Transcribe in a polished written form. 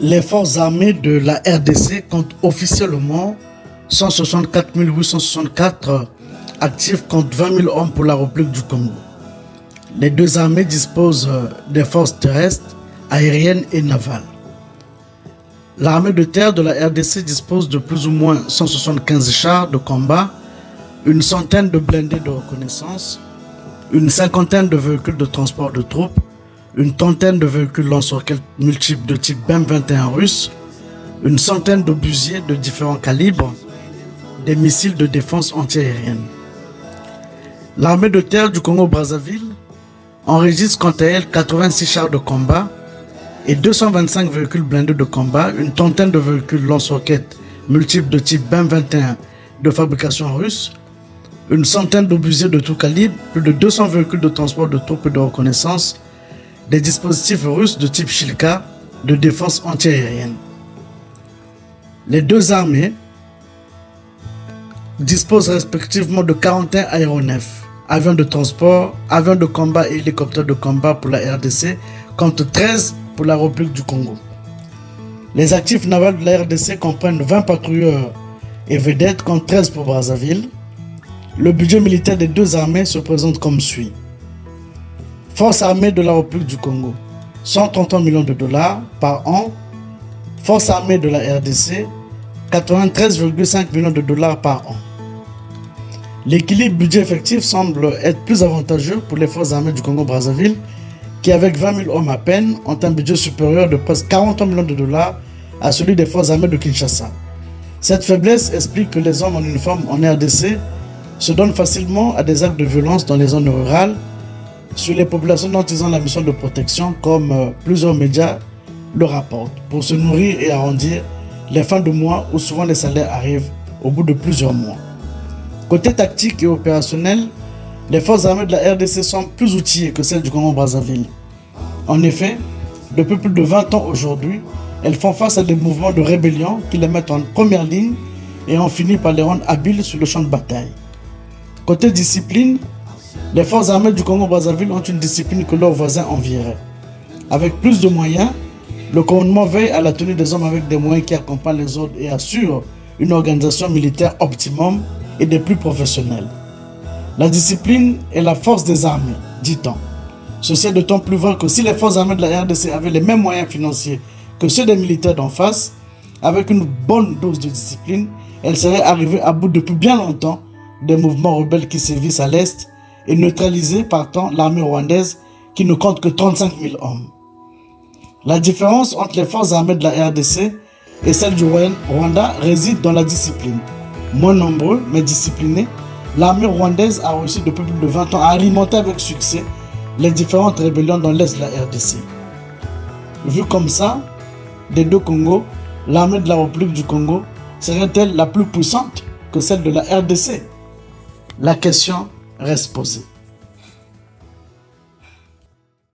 Les forces armées de la RDC comptent officiellement 164 864 actifs contre 20 000 hommes pour la République du Congo. Les deux armées disposent des forces terrestres, aériennes et navales. L'armée de terre de la RDC dispose de plus ou moins 175 chars de combat, une centaine de blindés de reconnaissance, une cinquantaine de véhicules de transport de troupes, une trentaine de véhicules lance-roquettes multiples de type BM-21 russe, une centaine d'obusiers de différents calibres, des missiles de défense antiaérienne. L'armée de terre du Congo-Brazzaville enregistre quant à elle 86 chars de combat et 225 véhicules blindés de combat, une trentaine de véhicules lance-roquettes multiples de type BM-21 de fabrication russe, une centaine d'obusiers de tout calibre, plus de 200 véhicules de transport de troupes et de reconnaissance, des dispositifs russes de type Shilka de défense antiaérienne. Les deux armées disposent respectivement de 41 aéronefs, avions de transport, avions de combat et hélicoptères de combat pour la RDC, contre 13 pour la République du Congo. Les actifs navals de la RDC comprennent 20 patrouilleurs et vedettes contre 13 pour Brazzaville. Le budget militaire des deux armées se présente comme suit. Forces armées de la République du Congo, 133 millions de dollars par an. Forces armées de la RDC, 93,5 millions de dollars par an. L'équilibre budget effectif semble être plus avantageux pour les forces armées du Congo-Brazzaville qui, avec 20 000 hommes à peine, ont un budget supérieur de presque 43 millions de dollars à celui des forces armées de Kinshasa. Cette faiblesse explique que les hommes en uniforme en RDC se donnent facilement à des actes de violence dans les zones rurales sur les populations dont ils ont la mission de protection, comme plusieurs médias le rapportent, pour se nourrir et arrondir les fins de mois où souvent les salaires arrivent au bout de plusieurs mois. Côté tactique et opérationnel, les forces armées de la RDC sont plus outillées que celles du Congo-Brazzaville. En effet, depuis plus de 20 ans aujourd'hui, elles font face à des mouvements de rébellion qui les mettent en première ligne et ont fini par les rendre habiles sur le champ de bataille. Côté discipline, les forces armées du Congo-Brazzaville ont une discipline que leurs voisins envieraient. Avec plus de moyens, le commandement veille à la tenue des hommes avec des moyens qui accompagnent les ordres et assurent une organisation militaire optimum et des plus professionnels. La discipline est la force des armées, dit-on. Ceci est d'autant plus vrai que si les forces armées de la RDC avaient les mêmes moyens financiers que ceux des militaires d'en face, avec une bonne dose de discipline, elles seraient arrivées à bout depuis bien longtemps des mouvements rebelles qui sévissent à l'Est et neutraliser partant l'armée rwandaise qui ne compte que 35 000 hommes. La différence entre les forces armées de la RDC et celles du Rwanda réside dans la discipline. Moins nombreux mais disciplinés, l'armée rwandaise a réussi depuis plus de 20 ans à alimenter avec succès les différentes rébellions dans l'Est de la RDC. Vu comme ça, des deux Congos, l'armée de la République du Congo serait-elle la plus puissante que celle de la RDC? La question reste posée.